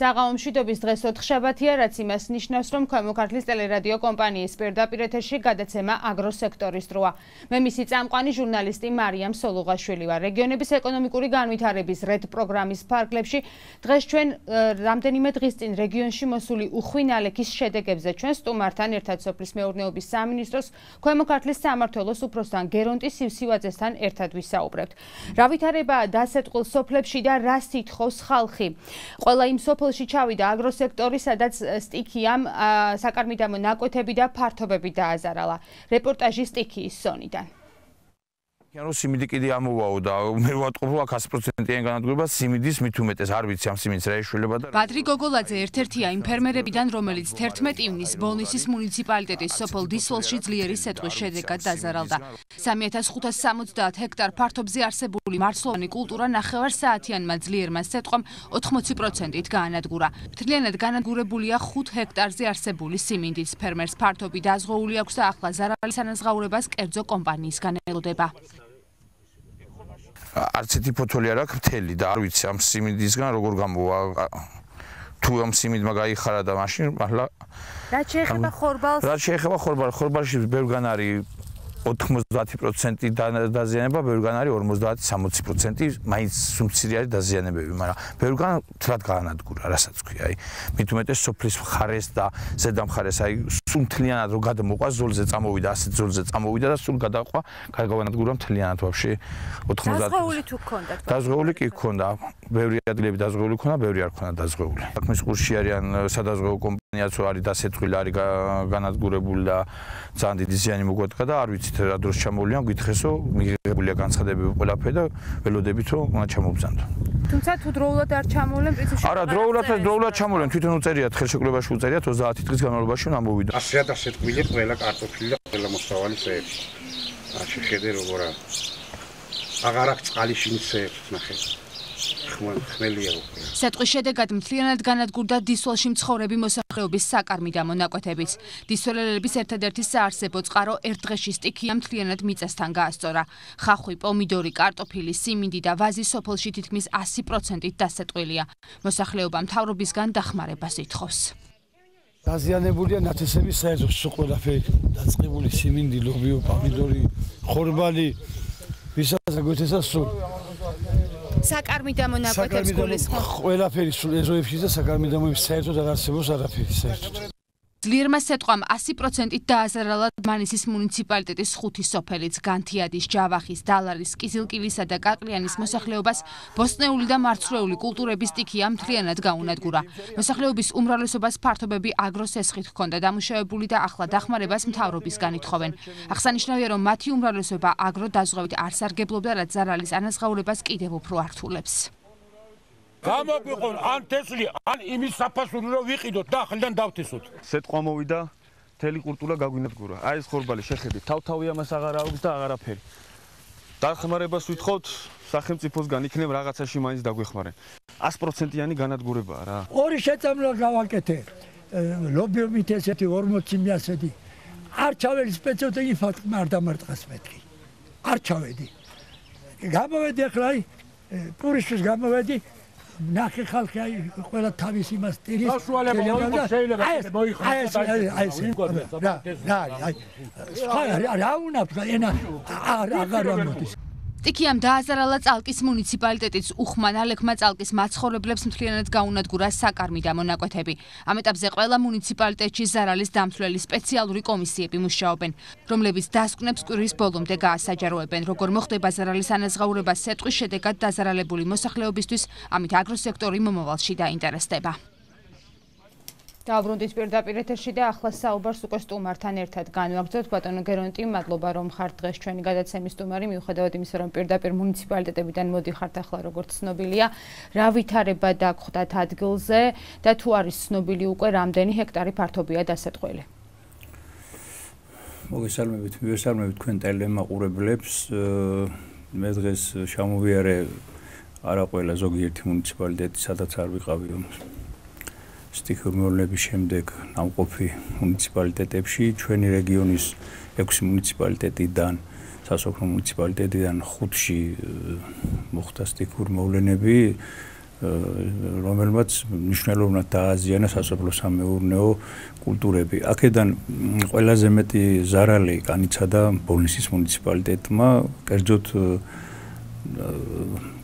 საღამო მშვიდობის დღეს 4 შაბათია, რაც იმას ნიშნავს, რომ ქვემო ქართლის ტელერადიო კომპანიის პირდაპირ ეთერში გადაცემა აგროსექტორის დროა. მე მისი წამყვანი ჟურნალისტი მარიამ სოლუღაშვილი ვარ. რეგიონების ეკონომიკური განვითარების რედ პროგრამის ფარგლებში დღეს ჩვენ რამდენიმე დღის წინ რეგიონში მოსული უხვი ნალექის შედეგებზე ჩვენ სტუმართან ერთად სოფლის მეურნეობის სამინისტროს ქვემო ქართლის სამმართველოს უფროსთან გერონტი სივსივაძესთან ერთად ვისაუბრებთ. რა ვითარებაა დასეტყვილ სოფლებში და რას ითხოვს ხალხი? ყველა იმ სოფელში ჩავიდა აგროსექტორი, სადაც სტიქიამ საკარმიდამო ნაკვეთები და ფართობები დააზარალა. რეპორტაჟი სტიქიის ზონიდან. ანუ სიმინდი კიდე ამოვაო და მე ვატყობ აქ 100%-იანი განადგურება სიმინდის მით უმეტეს არ ვიცი ამ სიმინდს რა ეშველება და ბადრი გოგოლაძე ერთ-ერთია იმ ფერმერებიდან, რომელიც 11 ივნის ბოლნისის მუნიციპალიტეტის სოფელ დისოლში ძლიერი სეტყვის შედეგად დაზარალდა. 3570 ჰექტარ ფართობზე არსებული მარცვლოვანი კულტურა ნახევარსაათიანმა ძლიერმა სეტყვამ 80%-ით გაანადგურა. მთლიანად განადგურებულია 5 ჰექტარზე არსებული სიმინდის. ფერმერს ფართობი დაზღვეული აქვს და ახლა ზარალის ანაზღაურებას კერძო კომპანიისგან ელოდება. არც ერთი ფოთოლი არ აქვს მთელი და არ ვიცი ამ სიმინდისგან როგორ გამოვა თუ ამ სიმინდმა გაიხარა და მაშინ ახლა რაც შეეხება ხორბალს რაც შეეხება ხორბალში ბევრგან არის 90% დაზიანება, ბევრგან არის 50-60% მაინც სუმცირე არის დაზიანებები, მაგრამ ბევრგან თლად გაანადგურა, რასაც ქვია, აი, მით უმეტეს სოფლის მხარეს და ზედა მხარეს, აი, სულ მთლიანად რომ გადმოყვა, ზოლზე წამოვიდა, ასეთ ზოლზე წამოვიდა და სულ გადაყვა, გაანადგურა მთლიანად ვაფშე 90%. დაზღვეული თუ გქონდა? დაზღვეული კი გქონდა, ბევრი ადგილები დაზღვეული ქონდა, ბევრი არ ქონდა დაზღვეული. საქმის ყურში არიან სადაზღვეო კომპანიაც არის დასეტყვილი, არის განადგურებული და ძალიან დიდი ზიანი მოგვედგა და არ ვიცით რა დროს ჩამოვლიან, გითხესო, მიღებულია განცხადებები ყველაფერი და ველოდებით რომ უნდა ჩამოვბრძანდო. თუმცა თუ დროულად არ ჩამოვლენ, პრინციპში არა, დროულად ჩამოვლენ, თვითონ უწერიათ ხელშეკრულებაში უწერიათ 30 დღის განმავლობაში უნდა მოვიდო. 100 დასეტყვილი ყველა კარტოფილი და ყველა მოსავალი სეებში. არ შეხედე როგორ აღარ აქვს წყალი შინცეებს ნახე. ხმელია რო. სეტყვის შედეგად მთლიანად განადგურდა დისოლში მცხოვრები მოსახლეობის საკარმიდამო ნაკვეთებიც. დისოლელების ერთადერთი საარსებო წყარო ერთ დღეში სტიქიამ მთლიანად მიწასთან გაასწორა. ხახვი, პომიდორი, კარტოფილი, სიმინდი და ვაზი სოფელში თითქმის 100%-ით დასეტყვილია. მოსახლეობა მთავრობისგან დახმარებას ითხოვს. დაზიანებულია ნათესების საერთოდ ყველაფერი, დაწყებული სიმინდი, ლობიო, პომიდორი, ხორბალი, ვისაც გვეთესა სულ საკარმიდამო ნაკვეთებს გულისხმობ. ყველაფერი სულ ეზოებში და საკარმიდამოების საერთოდ არ არსებობს არაფერი საერთოდ. ძლიერმა სეტყვამ 100%-ით დააზარალა დმანისის მუნიციპალიტეტის 5 სოფელიც, განთიადის, ჯავახის, დალარის, კიზილკილისა და კაკლიანის მოსახლეობას ბოსტნეული და მარცვლეული კულტურების სტიქია მთლიანად გაუნადგურა. მოსახლეობის უმრავლესობას ფართობები აგროსესხით ჰქონდა დამუშავებული და ახლა დახმარებას მთავრობისგან ითხოვენ. აღსანიშნავია, რომ მათი უმრავლესობა აგროდაზღვევით არ სარგებლობდა, რაც ზარალის ანაზღაურებას კიდევ უფრო ართულებს. გამოგვიყონ ან თესლი, ან იმის საფასური რომ ვიყიდოთ და ახლიდან დავთესოთ. სეტყვა მოვიდა, მთელი კულტურა გაგვინადგურა. აი ეს ხორბალი შეხედეთ, თავთავი ამას აღარ აქვს და აღარაფერი. დახმარებას ვითხოვთ სახელმწიფოსგან, იქნებ რაღაცაში მაინც დაგვეხმარენ. 100%-იანი განადგურებაა რა. ორი შეწამლა გავაკეთე. ლობიობით ესეთი 40 მიასედი. არ ჩავედი სპეციალურად ფაქტ არ დამარტყას მეთქი. არ ჩავედი. გამოვედი ახლა აი პურისთვის გამოვედი. ნახე ხალხი აი ყველა თავის იმას ტირის საშუალება შეიძლება რა უნდა ენა აღარ ამოდის. სტიქიამ დააზარალა წალკის მუნიციპალიტეტის უხმა ნალექმა წალკის მაცხოვრებლებს მთლიანად გაუნადგურა საკარმიდამო ნაკვეთები. ამ ეტაპზე ყველა მუნიციპალიტეტში ზარალის დამცვლელი სპეციალური კომისიები მუშაობენ, რომლებიც დასკვნებს კვირის ბოლომდე გაასაჯაროებენ, როგორ მოხდება ზარალის ანაზღაურება სეტყვის შედეგად დაზარალებული მოსახლეობისთვის, ამით აგროსექტორი მომავალში დაინტერესდება. დავბრუნდით პირდაპირ ეთერში და ახლა საუბარს უკვე სტუმართან ერთად განვაგრძოთ. ბატონო გერონტი, მადლობა რომ ხართ დღეს ჩვენი გადაცემის სტუმარი, მიუხედავად იმისა, რომ პირდაპირ მუნიციპალიტეტებიდან მოდიხართ ახლა როგორც ცნობილია, რა ვითარება დაგხვდათ ადგილზე და თუ არის ცნობილი უკვე რამდენი ჰექტარი ფართობია დასეტყვილი? მოგესალმებით თქვენ ტელემაყურებლებს. მე დღეს ჩამოვიარე არა ყველა ზოგიერთი მუნიციპალიტეტი, სადაც არ ვიყავი სტიქიურ მეურნეობის შემდეგ ნამყოფი მუნიციპალიტეტებში, ჩვენი რეგიონის 6 მუნიციპალიტეტიდან, სასოფლო მუნიციპალიტეტიდან 5-ში მოხდა სტიქიურ მოვლენები. რომელმაც მნიშვნელოვნად დააზიანა სასოფლო-სამეურნეო კულტურები. აქედან ყველაზე მეტი ზარალი განიცადა ბოლნისის მუნიციპალიტეტმა, კერძოდ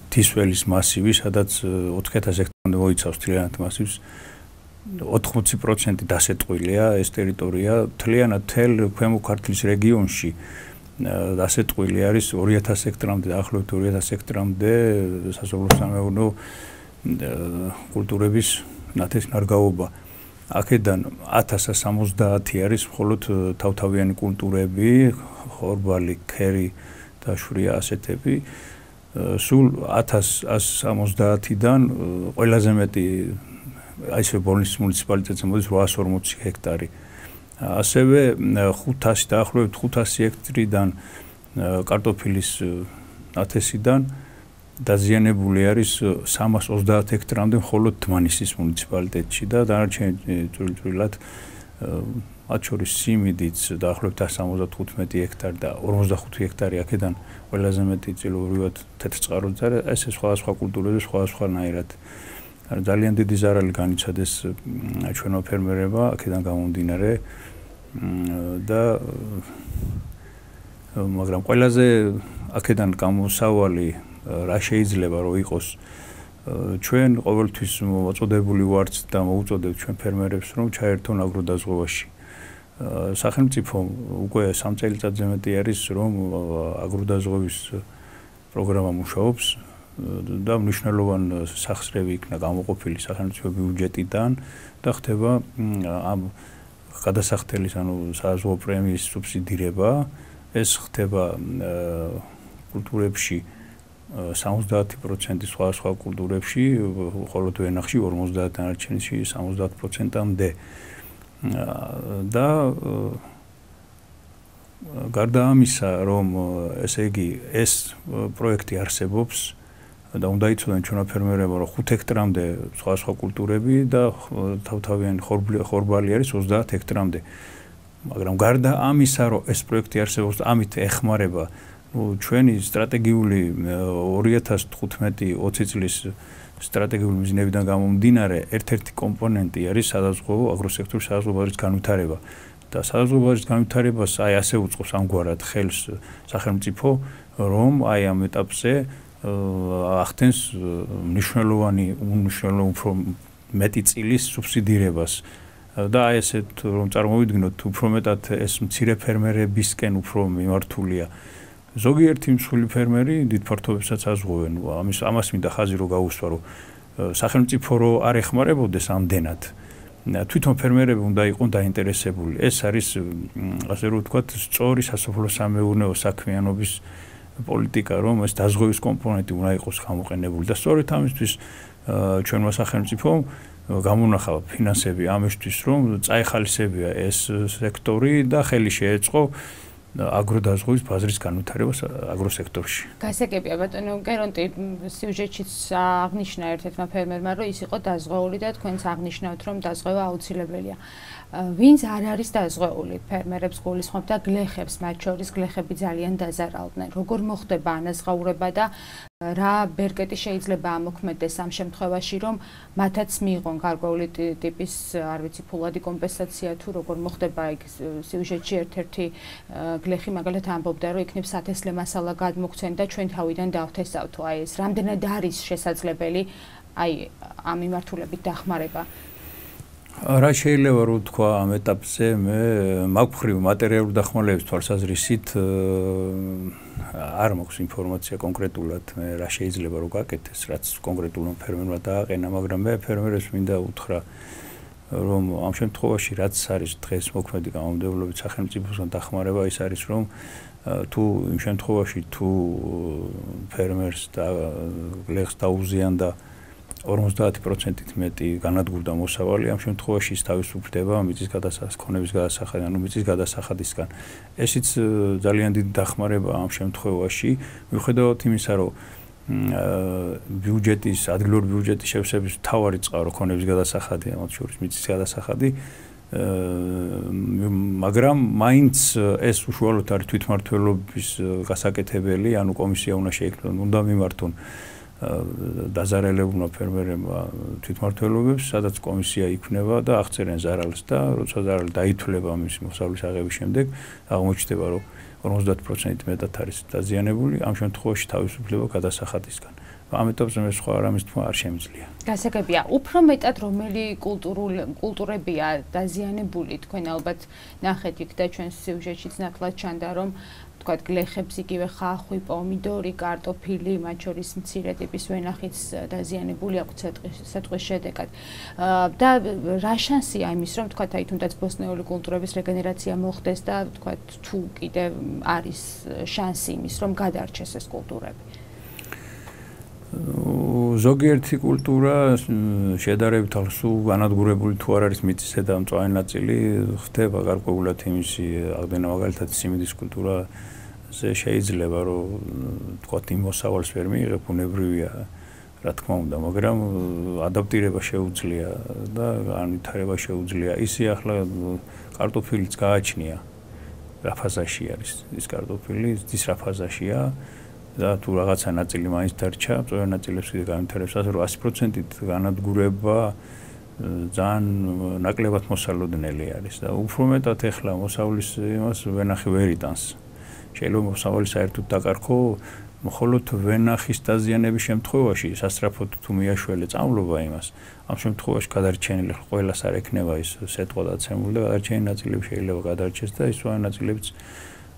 თისველის მასივი, სადაც 4000 ჰექტარამდე მოიცავს თლიანად მასივს. 80% დასეტყვილია ეს ტერიტორია, მთლიანად მთელ ქვემო ქართლის რეგიონში დასეტყვილი არის 2000 ჰექტარამდე, დაახლოებით 2000 ჰექტარამდე სასოფლო-სამეურნეო კულტურების ნათესნარგაობა. აქედან 1070 არის მხოლოდ თავთავიანი კულტურები, ხორბალი, ქერი და შვია ასეთები. სულ 1170-დან ყველაზე მეტი აი ბოლნისის მუნიციპალიტეტზე მოდის 840 ჰექტარი. ასევე 500 დაახლოებით 500 ჰექტარიდან კარტოფილის ნათესიდან დაზიანებული არის 330 ჰექტარამდე მხოლოდ თმანისის მუნიციპალიტეტში და დანარჩენი წვრილ-წვრილად მათ შორის სიმიდიც დაახლოებით 175 ჰექტარი და 45 ჰექტარი აქედან ყველაზე მეტი წილობრივად თეთრწყაროზე არის ეს სხვა კულტურებზე სხვადასხვანაირად ძალიან დიდი ზარალი განიცადეს ჩვენო ფერმერებმა აქედან გამომდინარე და მაგრამ ყველაზე აქედან გამოსავალი რა შეიძლება რომ იყოს ჩვენ ყოველთვის მოწოდებული ვართ და მოუწოდებთ ჩვენ ფერმერებს რომ ჩაერთონ აგროდაზღვევაში. სახელმწიფო უკვე 3 წელიწადზე მეტი არის რომ აგროდაზღვევის პროგრამა მუშაობს და მნიშვნელოვან სახსრები იქნა გამოყოფილი სახელმწიფო ბიუჯეტიდან და ხდება ამ გადასახდელის ანუ საზღვაო პრემიის სუბსიდირება ეს ხდება კულტურებში 70% სხვა კულტურებში, ხოლო ვენახში 50 დანარჩენში 70%-მდე. და გარდა ამისა, რომ ესე იგი ეს პროექტი არსებობს და უნდა იცოდნენ ჩვენო ფერმერებმა, რომ 5 ჰექტარამდე სხვა კულტურები და თავთავიანი ხორბალი არის 30 ჰექტარამდე. მაგრამ გარდა ამისა, რომ ეს პროექტი არსებობს, ამით ეხმარება ჩვენი სტრატეგიული 2015-20 წლის სტრატეგიული მიზნებიდან გამომდინარე ერთ-ერთი კომპონენტი არის სადაზღვევო აგროსექტორის სადაზღვევო ბაზრის განვითარება და სადაზღვევო ბაზრის განვითარებას აი ასე უწყობს ამგვარად ხელს სახელმწიფო რომ აი ამ ეტაპზე ახდენს მნიშვნელოვანი უფრო მეტი წილის სუბსიდირებას და აი ესეთ რომ წარმოვიდგინოთ უფრო მეტად ეს მცირე ფერმერებისკენ უფრო მიმართულია ზოგიერთი მსხვილი ფერმერი დიდ ფართობებსაც აზღვევენ. ამას მინდა ხაზი რომ გაუსვა, რომ სახელმწიფო რო არ ეხმარებოდეს ამდენად. თვითონ ფერმერები უნდა იყვნენ დაინტერესებული. ეს არის ასე რომ ვთქვათ, სწორი სასოფლო-სამეურნეო საქმიანობის პოლიტიკა, რომ ეს დაზღვევის კომპონენტი უნდა იყოს გამოყენებული და სწორედ ამისთვის ჩვენმა სახელმწიფომ გამონახა ფინანსები ამისთვის, რომ წაეხალისებია ეს სექტორი და ხელი შეეწყო აგროდაზღვევის ბაზრის განვითარებას აგროსექტორში. გასაგებია ბატონო გერონტი სიუჟეტშიც აღნიშნა ერთ-ერთმა ფერმერმა რომ ის იყო დაზღვეული და თქვენც აღნიშნავთ რომ დაზღვევა აუცილებელია. ვინც არ არის დაზღვეული ფერმერებს გულისხმობ და გლეხებს მათ შორის გლეხები ძალიან დაზარალდნენ. როგორ მოხდება ანაზღაურება და რა ბერკეტი შეიძლება ამოქმედდეს ამ შემთხვევაში რომ მათაც მიიღონ გარკვეული ტიპის არ ვიცი ფულადი კომპენსაცია თუ როგორ მოხდება იქ სიუჟეტში ერთ-ერთი გლეხი მაგალითად ამბობდა რომ იქნებ სათესლე მასალა გადმოგცენ და ჩვენ თავიდან დავთესავთო აი ეს რამდენად არის შესაძლებელი აი ამ მიმართულებით დახმარება რა შეიძლება რომ თქვა ამ ეტაპზე მე მაგხრივ მატერიალური დახმარების თვალსაზრისით არ მაქვს ინფორმაცია კონკრეტულად მე რა შეიძლება რომ გაკეთდეს რაც კონკრეტულმა ფერმერმა დააყენა მაგრამ მე ფერმერებს მინდა უთხრა რომ ამ შემთხვევაში რაც არის დღეს მოქმედი კანონმდებლობით სახელმწიფოსგან დახმარება ის არის რომ თუ იმ შემთხვევაში თუ ფერმერს და გლეხს დაუზიანდა 50%-ით მეტი განადგურდა მოსავალი ამ შემთხვევაში ის თავისუფლდება მიწის გადასახადების გადასახადიდან ანუ მიწის გადასახადისგან ესიც ძალიან დიდი დახმარება ამ შემთხვევაში მიუხედავად იმისა რომ ბიუჯეტის ადგილობრივი ბიუჯეტის შევსების თავარი წყარო ქონების გადასახადი მათ შორის მიწის გადასახადი მაგრამ მაინც ეს უშუალოდ არის თვითმმართველობის გასაკეთებელი ანუ კომისია უნდა შეიქმნას უნდა მიმართონ დაზარალებულმა ფერმერებმა თვითმმართველობებს, სადაც კომისია იქნება და აღწერენ ზარალს და როცა ზარალი დაითვლება მის მოსავლის აღების შემდეგ, აღმოჩნდება, რომ 50% მეტად არის დაზიანებული, ამ შემთხვევაში თავისუფლება გადასახადისგან. ამ ეტაპზე მე სხვა რამის თქმა არ შემიძლია. გასაგებია, უფრო მეტად რომელი კულტურებია დაზიანებული, თქვენ ალბათ ნახეთ იქ და ჩვენ სიუჟეტშიც ნათლად ჩანდა, რომ თქვათ გლეხებს იგივე ხახვი, პომიდორი, კარტოფილი, მათ შორის მცირე ტიპის ვენახიც დაზიანებული აქვს სეტყვის შედეგად. და რა შანსია იმის, რომ თქვათ აი თუნდაც ბოსტნეული კულტურების რეგენერაცია მოხდეს და თქვათ თუ კიდევ არის შანსი იმის, რომ გადარჩეს ეს კულტურები? ზოგიერთი კულტურა შედარებით სულ განადგურებული თუ არ არის მიწისე და მწვანე ნაწილი ხდება გარკვეულად იმისი აღდგენა მაგალითად სიმინდის კულტურაზე შეიძლება რომ თქვათ იმ მოსავალს ვერ მიიღებ ბუნებრივია რა თქმა უნდა მაგრამ ადაპტირება შეუძლია და განვითარება შეუძლია ისი ახლა კარტოფილიც გააჩნია რა ფაზაში არის ის კარტოფილი ის რა ფაზაშია და თუ რაღაცა ნაწილი მაინც დარჩა, წვეულ ნაწილებს კიდე განვითარებს, ასე რომ 100%-ით განადგურება ძალიან ნაკლებად მოსალოდნელი არის და უფრო მეტად ეხლა მოსავლის იმას ვენახი ვერ იტანს. შეიძლება მოსავალი საერთოდ დაკარგო, მხოლოდ ვენახის დაზიანების შემთხვევაში სასწრაფოდ თუ მიაშველე წამლობა იმას, ამ შემთხვევაში გადარჩენილი ყველას არ ექნება ის სეტყვა დაცემული და გადარჩენილი ნაწილები შეიძლება გადარჩეს და ის სხვა ნაწილებიც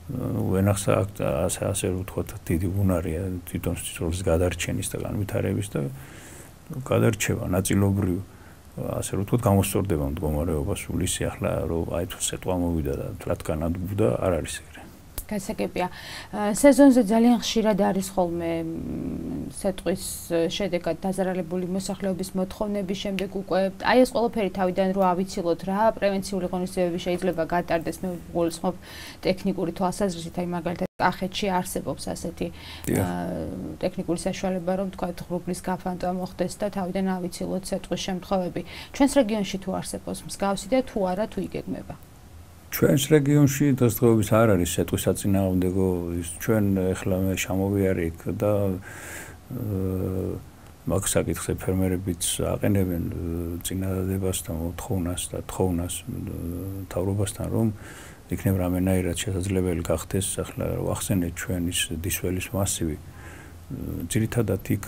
ვენახს ასე ვთქვათ დიდი უნარია თვითონ სიცოცხლის გადარჩენის და განვითარების და გადარჩევა ნაწილობრივ ასე ვთქვათ გამოსწორდება მდგომარეობა სულ ისე ახლა რომ აი თუ სეტყვა მოვიდა და თლათ განადგურდა არ არის ეგრე. გასაგებია. სეზონზე ძალიან ხშირად არის ხოლმე სეტყვის შედეგად დაზარალებული მოსახლეობის მოთხოვნების შემდეგ უკვე აი ეს ყველაფერი თავიდან რო ავიცილოთ რა პრევენციული ღონისძიებები შეიძლება გატარდეს მე გულისხმობ ტექნიკური თვალსაზრისით აი მაგალითად კახეთში არსებობს ასეთი ტექნიკური საშუალება რომ თქვა ღრუბლის გაფანტვა მოხდეს და თავიდან ავიცილოთ სეტყვის შემთხვევები. ჩვენს რეგიონში თუ არსებობს მსგავსი და თუ არა თუ იგეგმება. ჩვენს რეგიონში დასწრების არ არის სეტყვის საწინააღმდეგო ის ჩვენ ახლა მე შემოვიარე იქ და მაგ საკითხზე ფერმერებიც აყენებენ წინადადებას და მოთხოვნას და თხოვნას მთავრობასთან რომ იქნებ რამენაირად შესაძლებელი გახდეს ახლა ვახსენეთ ჩვენ ის დისველის მასივი ძირითადად იქ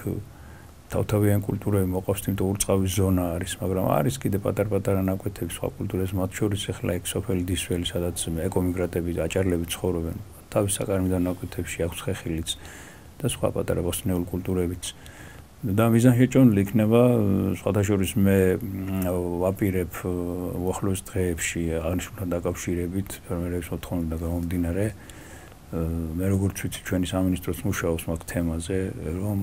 თავთავიანი კულტურები მოყავს, თუმცა ურწყავის ზონა არის, მაგრამ არის კიდე პატარ-პატარა ნაკვეთები სხვა კულტურებს, მათ შორის ახლა ეგ სოფელი დისველი, სადაც ეკომიგრანტები, აჭარლები ცხოვრობენ, თავის საკარმიდან ნაკვეთებში აქვს ხეხილიც და სხვა პატარა ბოსტნეული კულტურებიც. და მიზანშეჭონილი იქნება, სხვათა შორის მე ვაპირებ უახლოეს დღეებში აღნიშნულთან დაკავშირებით ფერმერების მოთხოვნებიდან გამომდინარე მე როგორც ვიცი ჩვენი სამინისტროც მუშაობს მაგ თემაზე რომ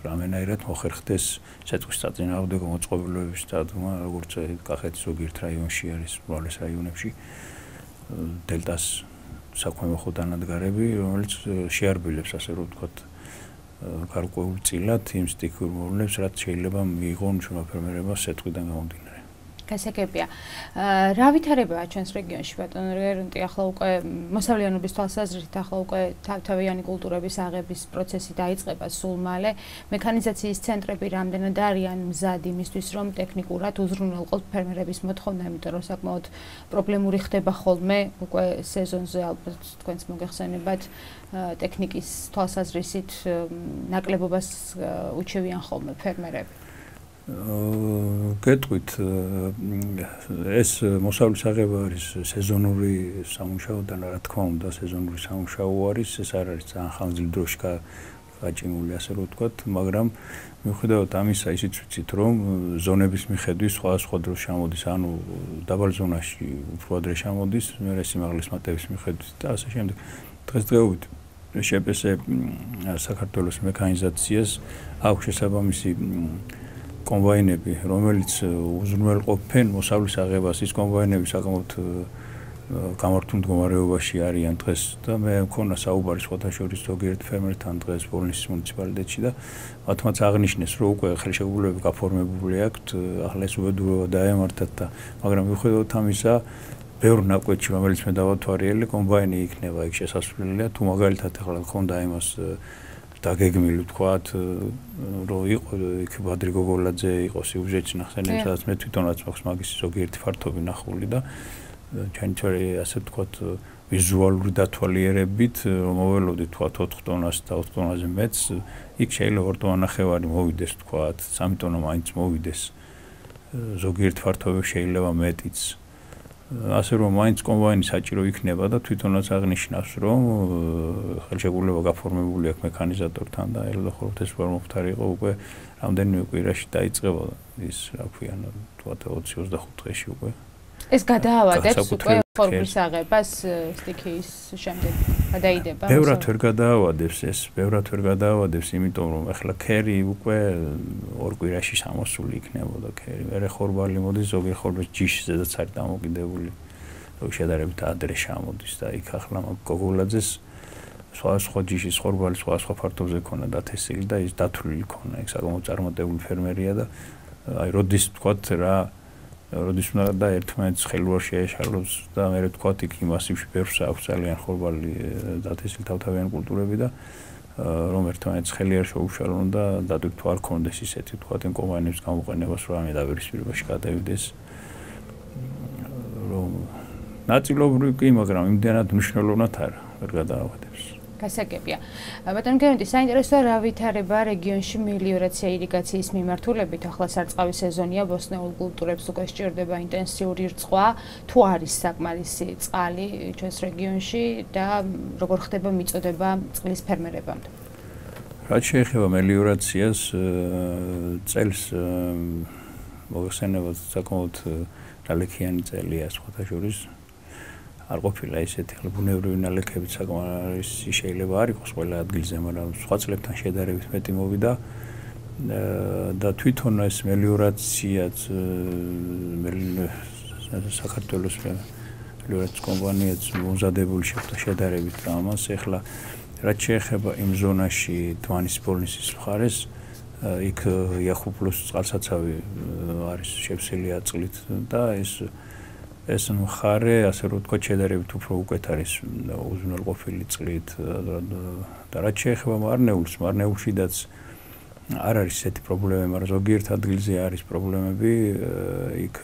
რამენაირად მოხერხდეს სეტყვის საწინააღმდეგო მოწყობილობების დადგმა როგორც კახეთის ზოგიერთ რაიონში არის უბრალეს რაიონებში დელტას საქმემოხო დანადგარები რომელიც შეარბილებს ასე რომ ვთქვათ გარკვეულწილად იმ სტიქიურ მოვლენებს რაც შეიძლება მიიღონ ჩვენმა ფერმერებმა სეტყვიდან გამომდინარე. გასაგებია. რა ვითარებაა ჩვენს რეგიონში ბატონო რერუნტი ახლა უკვე მოსავლიანობის თვალსაზრისით ახლა უკვე თავთავიანი კულტურების აღების პროცესი დაიწყება სულ მალე. მექანიზაციის ცენტრები რამდენად არიან მზად იმისთვის რომ ტექნიკურად უზრუნველყოთ ფერმერების მოთხოვნა, იმიტომ რომ საკმაოდ პრობლემური ხდება ხოლმე უკვე სეზონზე ალბათ თქვენს მოგეხსენებათ ტექნიკის თვალსაზრისით ნაკლებობას უჩევიან ხოლმე ფერმერები. გეტყვით ეს მოსავლის აღება არის სეზონური სამუშაო და რა თქმა უნდა სეზონური სამუშაო არის ეს არ არის ძალიან ხანძრით დროში გაჭიმული ასე რომ ვთქვათ მაგრამ მიუხედავად ამისა ისიც ვიცით რომ ზონების მიხედვით სხვადასხვა დროს შემოდის ანუ დაბალ ზონაში უფრო ადრე შემოდის მერე სიმაღლის მატების მიხედვით და ასე შემდეგ დღესდღეობით შპს საქართველოს მექანიზაციას აქვს შესაბამისი კომბაინები, რომელიც უზრუნველყოფენ მოსავლის აღებას, ის კომბაინები საკმაოდ გამართულ მდგომარეობაში არიან დღეს და მე მქონა საუბარი სხვათა შორის ზოგიერთ ფერმერთან დღეს ბოლნისის მუნიციპალიტეტში და მათმაც აღნიშნეს, რომ უკვე ხელშეკრულებები გაფორმებული აქვთ, ახლა ეს უბედურება დაემართათ და მაგრამ მიუხედავად ამისა, ბევრ ნაკვეთში, რომელიც მე დავათვალიერე, კომბაინი იქნება იქ შესასვლელია, თუ მაგალითად ახლა მქონდა იმას დაგეგმილი ვთქვათ, რომ იყო იქ ბადრი გოგოლაძე იყო სიუჟეტში ნახსენები, სადაც მე თვითონაც მაქვს მაგის ზოგიერთი ფართობი ნახული და ჩანჩარი ასე ვთქვათ ვიზუალური დათვალიერებით რომ მოველოდი თქვა 4 ტონას და 4 ტონაზე მეც იქ შეიძლება 2 ტონა ნახევარი მოვიდეს თქვა 3 ტონა მაინც მოვიდეს ზოგიერთ ფართობებში შეიძლება მეტიც ასე რომ მაინც კომბაინი საჭირო იქნება და თვითონაც აღნიშნავს რომ ხელშეკრულება გაფორმებული აქვს მექანიზატორთან და ელოხორთ ეს ფორმოფთარი იყო უკვე რამდენიმე კვირაში დაიწყება ის რა ქვია თქვა 20-25 დღეში უკვე ეს გადაავადებს უკვე ფორმის აღებას სტიქიის შემდეგ გადაიდება ბევრად ვერ გადაავადებს ეს ბევრად ვერ გადაავადებს იმიტომ რომ ახლა ქერი უკვე ორ კვირაში სამოსული იქნებოდა ქერი მერე ხორბალი მოდის ზოგი ხორბლის ჯიში ზედაც არის დამოკიდებული რომ შედარებით ადრე შემოდის და იქ ახლა გოგოლაძეს სხვა ჯიშის ხორბალი სხვა ფართობზე ქონა დათესილი და ის დათვლილი ქონა იქ საკმაოდ წარმატებული ფერმერია და აი როდის თქვათ რა როდის უნდა და ერთმანეთს ხელუარ შეეშალოს და მე ვთქვათ იქ მასივში ბევრს აქვს ძალიან ხორბალი დათესილი თავთავიანი კულტურები და რომ ერთმანეთს ხელი არ შეუშალონ და დადვიქ არ კონდეს ისეთი ვთქვათ კომპანიების გამოყენებას რომ ამე დაპირისპირებაში გადავიდეს რომ ნაწილობრივ კი მაგრამ იმდენად მნიშვნელოვნად არა ვერ გადაავადებს გასაგებია. ბატონო გენდი, საინტერესოა რა ვითარება რეგიონში მელიორაცია ირიგაციის მიმართულებით. ახლა სარწყავი სეზონია, ბოსტნეულ კულტურებს უკვე სჭირდება ინტენსიური რწყვა, თუ არის საკმარისი წყალი ჩვენს რეგიონში და როგორ ხდება მიწოდება წყლის ფერმერებამდე. რაც შეეხება მელიორაციას, წელს მოგხსენებათ საკმაოდ ნალექიანი წელია სხვათა შორის. არ ყოფილა ისეთი ბუნებრივი ნალექებით საკმარისი შეიძლება არ იყოს ყველა ადგილზე, მაგრამ სხვა წლებთან შედარებით მეტი მოვიდა და თვითონ ეს მელიორაციაც საქართველოს მელიორაციის კომპანიაც მომზადებული შეხვდა შედარებით და ამას ეხლა რაც შეეხება იმ ზონაში დვანის პოლნისის მხარეს იქ იახუპლოს წყალსაცავი არის შევსილი აწლით და ეს მხარე, ასე რომ ვთქვათ, შედარებით უფრო უკეთ არის უზრუნველყოფილი წყლით და რაც შეეხება მარნეულშიდაც არ არის ესეთი პრობლემები, მაგრამ ზოგიერთ ადგილზე არის პრობლემები. იქ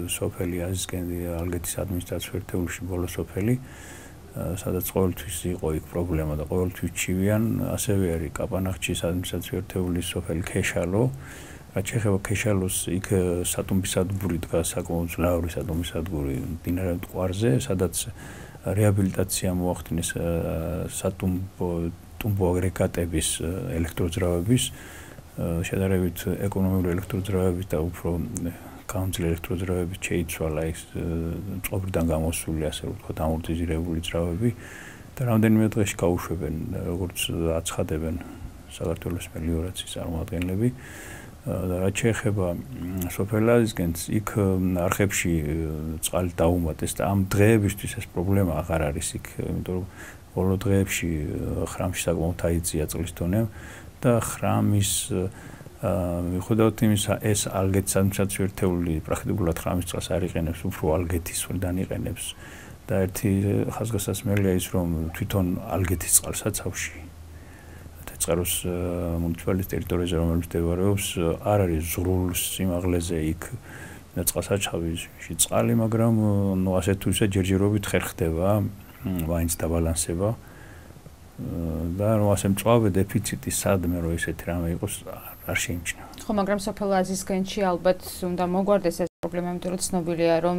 სოფელი აზისკენდი ალგეთის ადმინისტრაციის ერთეულში ბოლო სოფელი, სადაც ყოველთვის იყო იქ პრობლემა და ყოველთვის ჩივიან, ასევე არის კაპანახჩის ადმინისტრაციის ერთეულის სოფელი ქეშალო. რაც შეეხება ქეშალოს იქ სატუმბისადგური დგას საკმაოდ ძნაური სატუმბისადგური მდინარე მტკვარზე, სადაც რეაბილიტაცია მოახდინეს სატუმბო აგრეგატების ელექტროძრავების, შედარებით ეკონომიური ელექტროძრავების და უფრო გამძლე ელექტროძრავების შეიცვალა ის წყობრიდან გამოსული, ასე ვთქვათ, ამორტიზირებული ძრავები და რამდენიმე დღეში გაუშვებენ, როგორც აცხადებენ საქართველოს მელიორაციის წარმომადგენლები. და რაც შეეხება სოფელაზისკენს იქ არხებში წყალი დაუმატეს და ამ დღეებისთვის ეს პრობლემა აღარ არის იქ, იმიტომ რომ ბოლო დღეებში ხრამში საკმაოდ აიწია წყლის დონე და ხრამის მიუხედავად იმისა ეს ალგეთის ადმინისტრაციული ერთეული პრაქტიკულად ხრამის წყალს არ იყენებს, უფრო ალგეთის მხრიდან იყენებს და ერთი ხაზგასასმელია ის რომ თვითონ ალგეთის წყალსაცავში წყაროს მუნიციპალიტეტის ტერიტორიაზე რომელიც მდებარეობს არ არის ზღურულ სიმაღლეზე იქ წყალსაცავში წყალი, მაგრამ ნუ ასე თუ ისე ჯერჯერობით ხერხდება, მაინც დაბალანსება და ნუ ასე მწვავე დეფიციტი სადმე რომ ესეთი რამე იყოს არ შეიმჩნევა. ხო, მაგრამ სოფელ აზისკენში ალბათ უნდა მოგვარდეს ეს პრობლემა, იმიტომ რომ ცნობილია რომ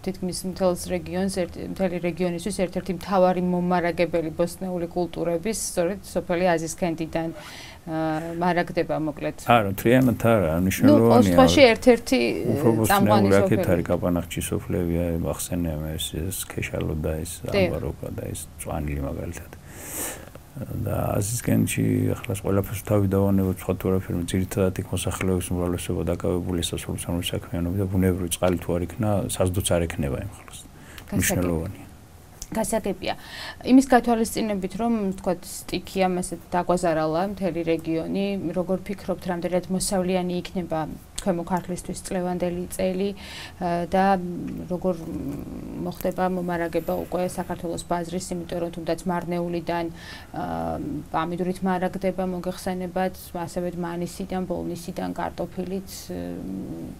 თითქმის მთელი რეგიონისთვის ერთ-ერთი მთავარი მომარაგებელი ბოსტნეული კულტურების სწორედ სოფელი აზისკენდიდან მარაგდება მოკლედ. არა, თრიანად არა, მნიშვნელოვანია. ნუ ოშთვაში ერთ-ერთი წამყვანი სოფელი. აქეთ არის კაპანახჩის სოფლები, ახსენე ეს ქეშალო და ეს ამბაროკა და ეს წვანილი მაგალითად. და აზისკენში ახლა ყველაფერს თავი დავანებოთ სხვა თუ არაფერი, ძირითადად იქ მოსახლეობის უმრავლესობა დაკავებული სასოფლო საქმიანობით და ბუნებრივი წყალი თუ არ იქნა, საზდოც არ ექნება იმ ხალხს. მნიშვნელოვანია. გასაგებია. იმის გათვალისწინებით, რომ თქვათ სტიქიამ ასე დაგვაზარალა მთელი რეგიონი, როგორ ფიქრობთ, რამდენად მოსავლიანი იქნება ქვემო ქართლისთვის წლევანდელი წელი და როგორ მოხდება მომარაგება უკვე საქართველოს ბაზრის, იმიტომ რომ თუნდაც მარნეულიდან პამიდურით მარაგდება მოგეხსენებათ, ასევე მანისიდან, ბოლნისიდან კარტოფილით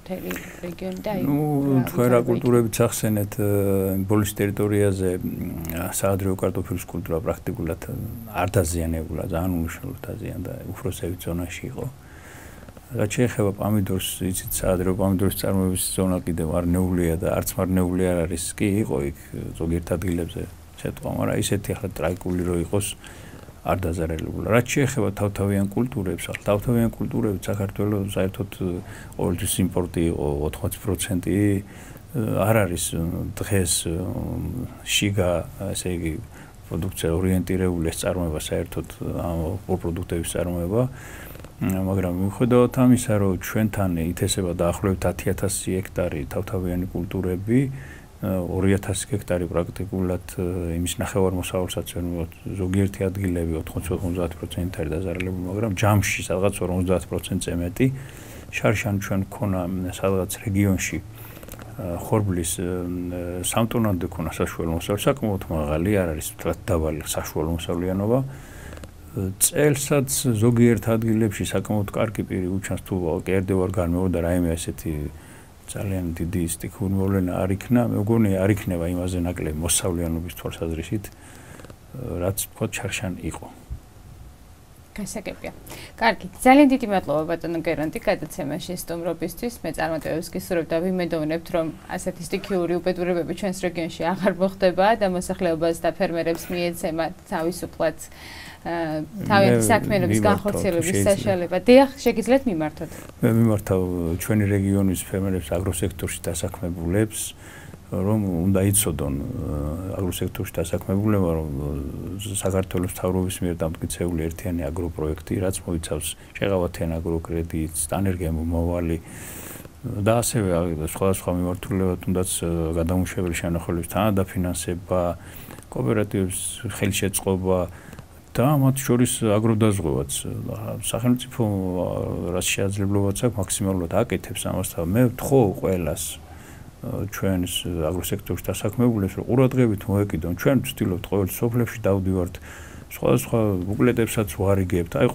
მთელი რეგიონი და თქვენ რა კულტურებით ახსენეთ ბოლის ტერიტორიაზე საადრეო კარტოფილის კულტურა პრაქტიკულად არ დაზიანებულა, ძალიან უმნიშვნელოდ დაზიანდა, უფრო ზევით ზონაში იყო. რაც შეეხება პამიდორს, იცით, საადრეო პამიდორის წარმოების ზონა კიდევ მარნეულია და არც მარნეული არ არის, კი იყო იქ ზოგიერთ ადგილებზე შეტყვა, მაგრამ ისეთი ახლა ტრაიკული რო იყოს არ დაზარალებულა. რაც შეეხება თავთავიან კულტურებს, ახლა თავთავიან კულტურებით საქართველოს საერთოდ ყოველთვის იმპორტი იყო 80%, არ არის დღეს შიგა, ესე იგი, პროდუქცია ორიენტირებული ეს წარმოება საერთოდ ამ პროდუქტების წარმოება, მაგრამ მიუხედავად ამისა, რომ ჩვენთან ითესება დაახლოებით 10,000 ჰექტარი თავთავიანი კულტურები, 2,000 ჰექტარი პრაქტიკულად იმის ნახევარმოსავალსაც ზოგიერთი ადგილები 80-90% არის დაზარალებული, მაგრამ ჯამში სადღაც 50%-ზე მეტი შარშან ჩვენ გქონა სადღაც რეგიონში ხორბლის სამტონამდე ქონა საშუალო მოსავლე, საკმაოდ მაღალი, არ არის თლად დაბალი საშუალო მოსავლიანობა. წელსაც ზოგიერთ ადგილებში საკმაოდ კარგი პირი უჩანს თუ კერდე ვარ განმეორდა და რაიმე ასეთი ძალიან დიდი სტიქიური მოვლენა არ იქნა, მე მგონი არ იქნება იმაზე ნაკლები მოსავლიანობის თვალსაზრისით, რაც თქვა ჩარშან იყო. გასაგებია. კარგი, ძალიან დიდი მადლობა ბატონო გერანტი გადაცემაში სტუმრობისთვის. მე წარმატებებს გისურვებ და ვიმედოვნებთ, რომ ასეთი სტიქიური უბედურებები ჩვენს რეგიონში აღარ მოხდება და მოსახლეობას და ფერმერებს მიეცემათ თავისუფლად თავიანთი საქმიანობის განხორციელების საშუალება. დიახ, შეგიძლიათ მიმართოთ. მე მიმართავ ჩვენი რეგიონის ფერმერებს აგროსექტორში დასაქმებულებს, რომ უნდა იცოდონ აგროსექტორში დასაქმებულებმა, რომ საქართველოს მთავრობის მიერ დამტკიცებული ერთიანი აგროპროექტი, რაც მოიცავს შეღავათიან აგროკრედიტს, დანერგემომავალი და ასევე სხვადასხვა მიმართულება, თუნდაც გადამუშავებელი შენახულების თანადაფინანსება, კოოპერატივების ხელშეწყობა და მათ შორის აგროდაზღვევაც. სახელმწიფო რაც შეაძლებლობაც აქვს მაქსიმალურად აკეთებს ამას და მე ვთხოვ ყველას ჩვენს აგროსექტორში დასაქმებულებს, რომ ყურადღებით მოეკიდონ. ჩვენ ვცდილობთ ყოველ სოფლებში დავდივართ, სხვადასხვა ბუკლეტებსაც ვარიგებთ. აი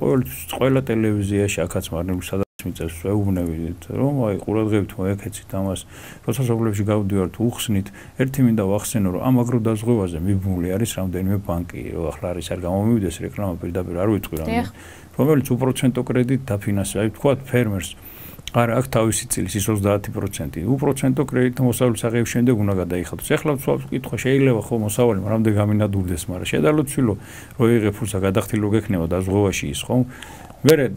ყველა ტელევიზიაში აქაც მარნეულს სადაც მიწევს ვეუბნებით, რომ აი ყურადღებით მოეკეცით ამას. როცა სოფლებში გავდივართ, უხსნით. ერთი მინდა ვახსენო, რომ ამ აგროდაზღვევაზე მიბმული არის რამდენიმე ბანკი, რომ ახლა არის არ გამომივიდეს რეკლამა პირდაპირ არ ვიტყვი რამე, რომელიც უპროცენტო კრედიტ დაფინანსებს. აი თქვათ ფერმერს არა აქ თავისი წილის ის 30%. უპროცენტო კრედიტ მოსავლის აღების შემდეგ უნდა გადაიხადოს. ეხლა ვცვალ კითხვა შეიძლება ხო მოსავალი რამდენ გამინადურდეს, მაგრამ შედარებით ცვილო რო იღებ ფულს და გადახდილო გექნება დაზღვევაში ის ხო? მერე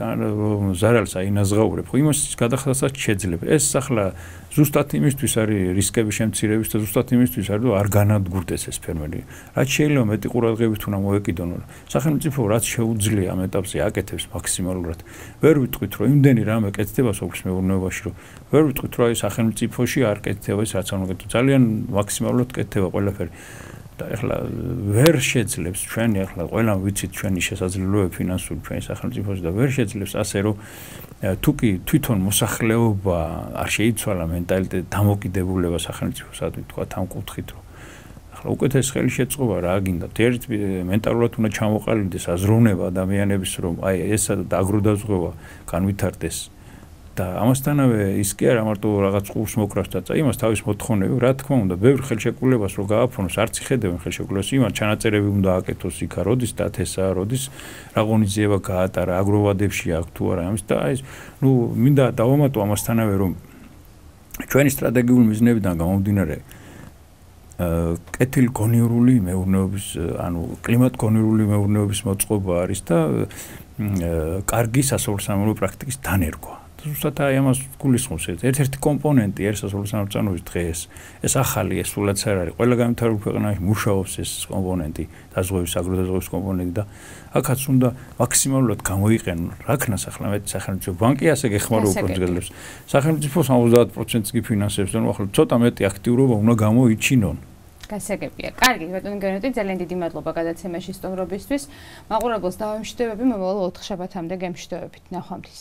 ზარალს აინაზღაურებ, ხო იმას გადახდასაც შეძლებ. ეს ახლა ზუსტად იმისთვის არის რისკების შემცირების და ზუსტად იმისთვის არის რომ არ განადგურდეს ეს ფერმერი. რაც შეიძლება მეტი ყურადღებით უნდა მოეკიდონ. სახელმწიფო რაც შეუძლია ამ ეტაპზე აკეთებს მაქსიმალურად. ვერ ვიტყვით რომ იმდენი რამე კეთდება სოფლის მეურნეობაში, რომ ვერ ვიტყვით რომ აი სახელმწიფოში არ კეთდება ის რაც უნდა კეთდეს. ძალიან მაქსიმალურად კეთდება ყველაფერი. და ეხლა ვერ შეძლებს ჩვენი ახლა ყველამ ვიცით ჩვენი შესაძლებლობები ფინანსური ჩვენი სახელმწიფოს და ვერ შეძლებს ასე რომ თუ კი თვითონ მოსახლეობა არ შეიცვალა მენტალიტეტი დამოკიდებულება სახელმწიფოსადმი თქვა ამ კუთხით რომ ახლა უკეთეს ხელშეწყობა რა გინდათ ერთ მენტალურად უნდა ჩამოყალიბდეს აზროვნება ადამიანების რომ აი ეს აგროდაზღვევა განვითარდეს და ამასთანავე ის კი არა მარტო რაღაც ყურს მოკრავს და იმას თავის მოთხოვნები რა თქმა უნდა ბევრ ხელშეკრულებას რო გააფორმოს არც იხედებენ ხელშეკრულებას იმან ჩანაწერები უნდა აკეთოს იქა როდის დათესა როდის რა ღონისძიება გაატარა აგროვადებში აქვს თუ არა ამის და აი ნუ მინდა დავამატო ამასთანავე რომ ჩვენი სტრატეგიული მიზნებიდან გამომდინარე კეთილ გონივრული მეურნეობის ანუ კლიმატ გონივრული მეურნეობის მოწყობა არის და კარგი სასოფლო-სამეურნეო პრაქტიკის დანერგვა ზუსტად აი ამას გულისხმობს ერთ-ერთი კომპონენტი არის სასოფლო-სამეურნეო დღეს ეს ახალი ეს სულაც არ არის ყველა განვითარებულ ქვეყანაში მუშაობს ეს კომპონენტი დაზღვევის აგროდაზღვევის კომპონენტი და აქაც უნდა მაქსიმალურად გამოიყენონ რაქნას ახლა მე სახელმწიფო ბანკი ასე გეხმარო პროექტებს სახელმწიფო 70%-ს გიფინანსებს და ახლა ცოტა მეტი აქტიურობა უნდა გამოიჩინონ გასაგებია. კარგი, ბატონო გერანტი, ძალიან დიდი მადლობა გადაცემაში სტუმრობისთვის. მაყურებელს დავამშვიდობები მომავალ 4 შაბათამდე გემშვიდობებით. ნახვამდის.